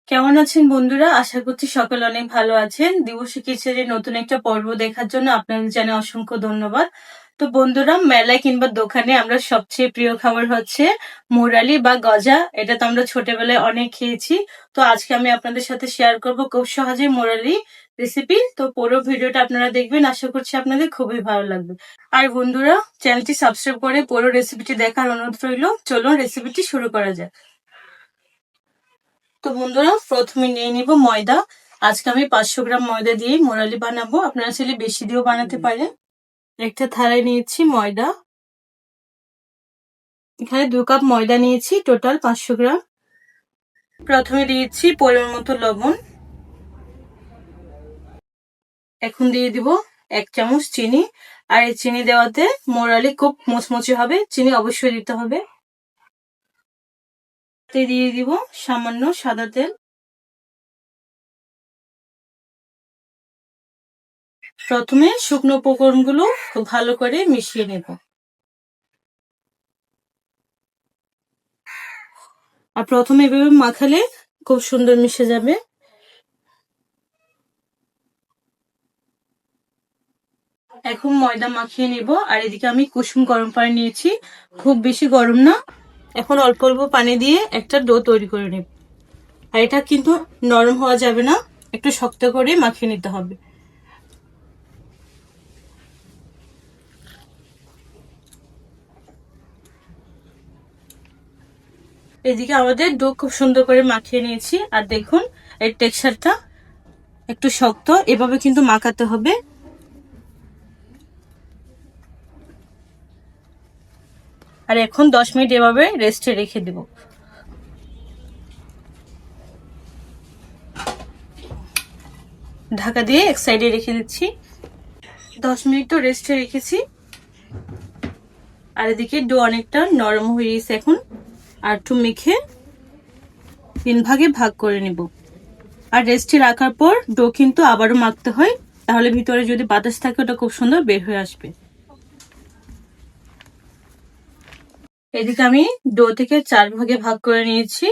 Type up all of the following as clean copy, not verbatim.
কেমন আছেন বন্ধুরা? আশা করছি সকলে অনেক ভালো আছেন। দিবসী কিচেনের নতুন একটা পর্ব দেখার জন্য আপনাদের জানাই অসংখ্য ধন্যবাদ। তো বন্ধুরা, মেলায় কিংবা দোকানে আমরা সবচেয়ে প্রিয় খাবার হচ্ছে মুরালি বা গজা। এটা তো আমরা ছোটবেলায় অনেক খেয়েছি। তো আজকে আমি আপনাদের সাথে শেয়ার করব খুব সহজে মুরালি রেসিপি। তো পুরো ভিডিওটা আপনারা দেখবেন, আশা করছি আপনাদের খুবই ভালো লাগবে। আর বন্ধুরা, চ্যানেলটি সাবস্ক্রাইব করে পুরো রেসিপিটি দেখার অনুরোধ রইল। চলুন রেসিপিটি শুরু করা যাক। তো বন্ধুরা, প্রথমে নিয়ে নিব ময়দা। আজকে আমি 500 গ্রাম ময়দা দিয়ে মুরালি বানাবো। আপনারা চাইলে বেশি দিয়েও বানাতে পারেন। একটা থালায় নিয়েছি ময়দা। এখানে 2 কাপ ময়দা নিয়েছি, টোটাল 500 গ্রাম। প্রথমে দিয়েছি পরিমাণ মতো লবণ। এখন দিয়ে দিব 1 চামচ চিনি। আর এই চিনি দেওয়াতে মুরালি খুব মুচমুচে হবে, চিনি অবশ্যই দিতে হবে। দিয়ে দিব সামান্য সাদা তেল। প্রথমে শুকনো উপকরণগুলো খুব ভালো করে মিশিয়ে নেব। আর প্রথমে এভাবে মাখালে খুব সুন্দর মিশে যাবে। এখন ময়দা মাখিয়ে নিব। আর এদিকে আমি কুসুম গরম পানি নিয়েছি, খুব বেশি গরম না। এখন অল্প অল্প পানি দিয়ে একটা ডো তৈরি করে নেব। আর এটা কিন্তু নরম হওয়া যাবে না, একটু শক্ত করে মাখিয়ে নিতে হবে। এদিকে আমাদের ডো খুব সুন্দর করে মাখিয়ে নিয়েছি। আর দেখুন এর টেক্সচারটা একটু শক্ত, এভাবে কিন্তু মাখাতে হবে। আর এখন 10 মিনিট এভাবে রেস্টে রেখে দেব। ঢাকা দিয়ে এক সাইডে রেখে দিচ্ছি। 10 মিনিট তো রেস্টে রেখেছি। আর এদিকে ডো অনেকটা নরম হয়ে গেছে এখন। আর একটু মেখে 3 ভাগে ভাগ করে নিব। আর রেস্টে রাখার পর ডো কিন্তু আবারও মাখতে হয়, তাহলে ভিতরে যদি বাতাস থাকে ওটা খুব সুন্দর বের হয়ে আসবে। এদিকে আমি ডো থেকে 4 ভাগে ভাগ করে নিয়েছি।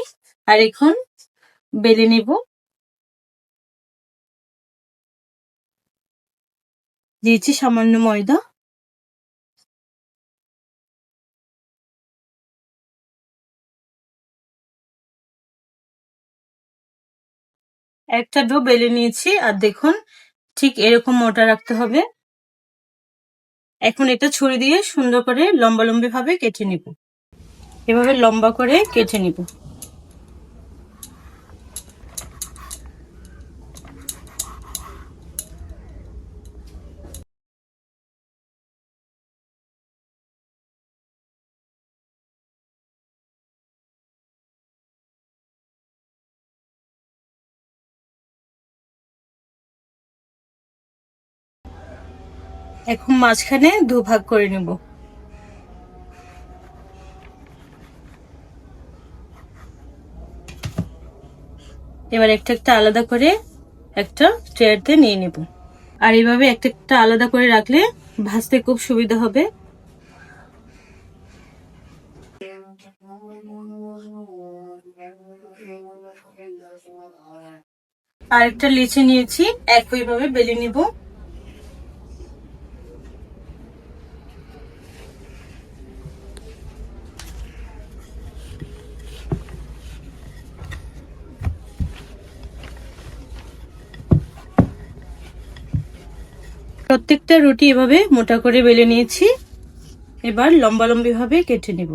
আর এখন বেলে নিব। দিয়েছি সামান্য ময়দা। একটা ডো বেলে নিয়েছি। আর দেখুন ঠিক এরকম মোটা রাখতে হবে। এখন এটা ছুরি দিয়ে সুন্দর করে লম্বা লম্বি ভাবে কেটে নিব। এভাবে লম্বা করে কেটে নিব। এখন মাঝখানে 2 ভাগ করে নেব। এবার একটা একটা আলাদা করে একটা ট্রেতে নিয়ে নেব। আর এইভাবে একটা একটা আলাদা করে রাখলে ভাজতে খুব সুবিধা হবে। আর একটা লিচি নিয়েছি, একইভাবে বেলে নিব। প্রত্যেকটা রুটি এভাবে মোটা করে বেলে নিয়েছি। এবার লম্বা লম্বি ভাবে কেটে নেব।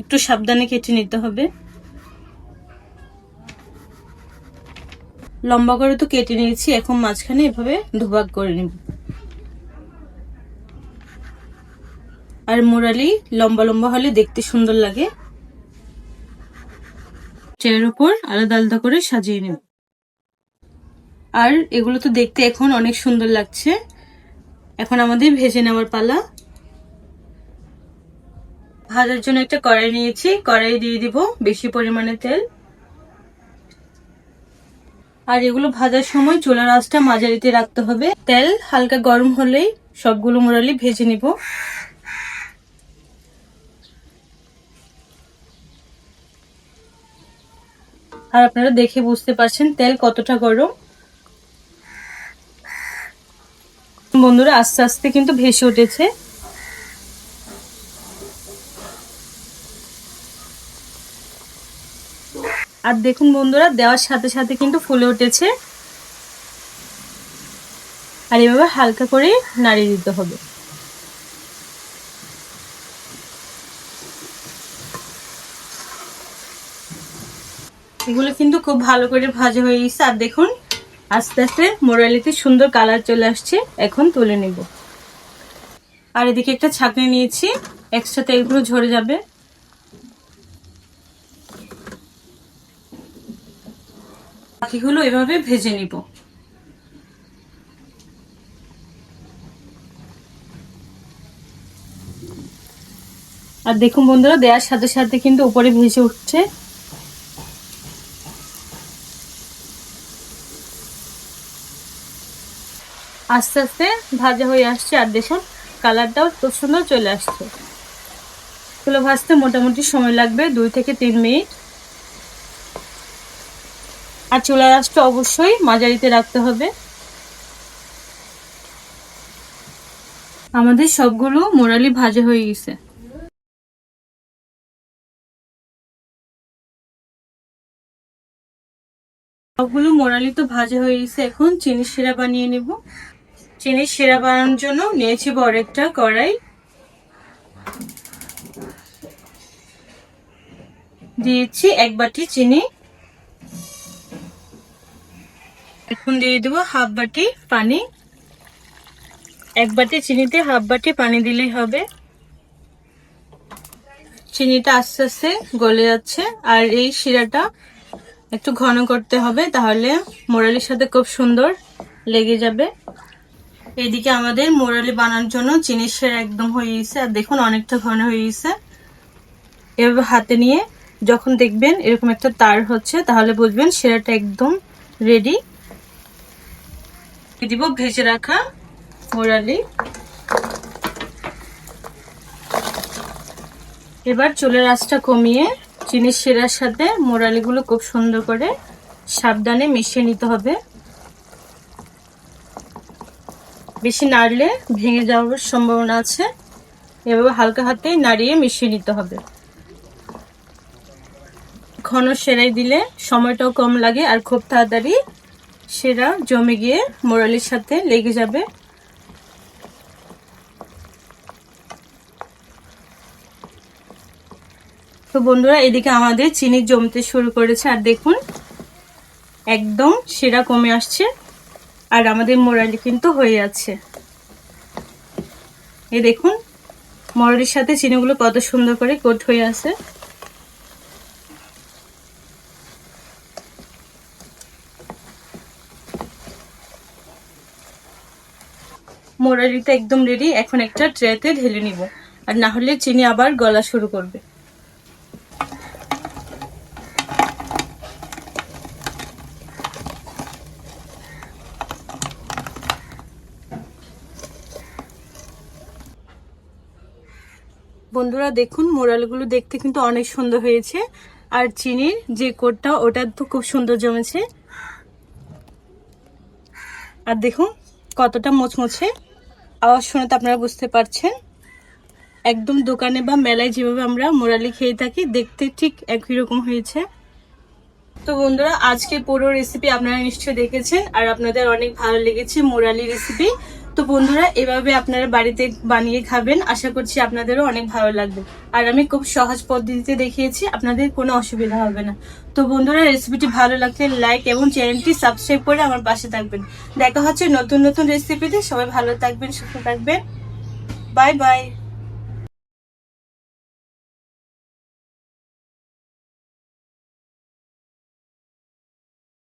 একটু সাবধানে কেটে নিতে হবে। লম্বা করে তো কেটে নিয়েছি, এখন মাঝখানে এভাবে দুভাগ করে নেব। আর মুরালি লম্বা লম্বা হলে দেখতে সুন্দর লাগে। ট্রের উপর আলাদা আলাদা করে সাজিয়ে নেব। আর এগুলো তো দেখতে এখন অনেক সুন্দর লাগছে। এখন আমাদের ভেজে নেওয়ার পালা। ভাজার জন্য একটা কড়াই নিয়েছি, কড়াই দিয়ে দিব বেশি পরিমাণে তেল। আর এগুলো ভাজার সময় চুলার আঁচটা মাঝারিতে রাখতে হবে। তেল হালকা গরম হলেই সবগুলো মোরালি ভেজে নিব। আর আপনারা দেখে বুঝতে পারছেন তেল কতটা গরম। বন্ধুরা আস্তে আস্তে কিন্তু ভেসে উঠেছে। আর দেখুন বন্ধুরা দেওয়ার সাথে সাথে কিন্তু ফুলে উঠেছে। আর এভাবে হালকা করে নাড়িয়ে দিতে হবে। এগুলো কিন্তু খুব ভালো করে ভাজা হয়ে গেছে। আর দেখুন আস্তে আস্তে মোরালিতে সুন্দর কালার চলে আসছে। এখন তুলে নেব। আর এদিকে একটা ছাঁকনি নিয়েছি, এক্সট্রা তেলগুলো ঝরে যাবে। বাকিগুলো এভাবে ভেজে নিব। আর দেখুন বন্ধুরা দেওয়ার সাথে সাথে কিন্তু উপরে ভেসে উঠছে। আস্তে আস্তে ভাজা হয়ে আসছে। আর দেখুন কালারটাও খুব সুন্দর চলে আসছে। এগুলো ভাজতে মোটামুটি সময় লাগবে 2 থেকে 3 মিনিট। আর চুলার আঁচটা অবশ্যই মাঝারিতে রাখতে হবে। আমাদের সবগুলো মোরালি ভাজা হয়ে গেছে। সবগুলো মোরালি তো ভাজা হয়ে গেছে। এখন চিনির শিরা বানিয়ে নেব। চিনির শিরা বানানোর জন্য নিয়েছি বড় একটা কড়াই, দিয়েছি 1 বাটি চিনি। এখন দিয়ে দেবো 1/2 বাটি পানি। 1 বাটি চিনিতে 1/2 বাটি পানি দিলেই হবে। চিনিটা আস্তে আস্তে গলে যাচ্ছে। আর এই শিরাটা একটু ঘন করতে হবে, তাহলে মোরালির সাথে খুব সুন্দর লেগে যাবে। এইদিকে আমাদের মোরালি বানানোর জন্য চিনির শিরা একদম হয়ে গেছে। আর দেখুন অনেকটা ঘন হয়ে গেছে। এভাবে হাতে নিয়ে যখন দেখবেন এরকম একটা তার হচ্ছে, তাহলে বুঝবেন শিরাটা একদম রেডি। দিব ভেজে রাখা মোরালি। এবার চুলের আঁচটা কমিয়ে চিনির শিরার সাথে মোরালিগুলো খুব সুন্দর করে সাবধানে মিশিয়ে নিতে হবে। বেশি নাড়লে ভেঙে যাওয়ার সম্ভাবনা আছে। এভাবে হালকা হাতে নাড়িয়ে মিশিয়ে নিতে হবে। ঘন সেরাই দিলে সময়টাও কম লাগে আর খুব তাড়াতাড়ি সেরা জমে গিয়ে মোরালির সাথে লেগে যাবে। তো বন্ধুরা এদিকে আমাদের চিনি জমতে শুরু করেছে। আর দেখুন একদম সেরা কমে আসছে। আর আমাদের মোরালি কিন্তু হয়ে আছে। এই দেখুন মোরালির সাথে চিনিগুলো কত সুন্দর করে কোট হয়ে আছে। মোরালিটা একদম রেডি। এখন একটা ট্রেতে ঢেলে নিব, আর না হলে চিনি আবার গলা শুরু করবে। বন্ধুরা দেখুন মোরালগুলো দেখতে কিন্তু অনেক সুন্দর হয়েছে। আর চিনির যে কোটটা ওটা তো খুব সুন্দর জমেছে। আর দেখুন কতটা মুচমুচে। আওয়াজ শুনে তো আপনারা বুঝতে পারছেন। একদম দোকানে বা মেলায় যেভাবে আমরা মোরালি খেয়ে থাকি দেখতে ঠিক একই রকম হয়েছে। তো বন্ধুরা আজকে পুরো রেসিপি আপনারা নিশ্চয়ই দেখেছেন আর আপনাদের অনেক ভালো লেগেছে মোরালি রেসিপি। তো বন্ধুরা এভাবে আপনারা বাড়িতে বানিয়ে খাবেন, আশা করছি আপনাদেরও অনেক ভালো লাগবে। আর আমি খুব সহজ পদ্ধতিতে দেখিয়েছি, আপনাদের কোনো অসুবিধা হবে না। তো বন্ধুরা রেসিপিটি ভালো লাগলে লাইক এবং চ্যানেলটি সাবস্ক্রাইব করে আমার পাশে থাকবেন। দেখা হচ্ছে নতুন নতুন রেসিপিতে। সবাই ভালো থাকবেন, সুস্থ থাকবেন। Bye bye.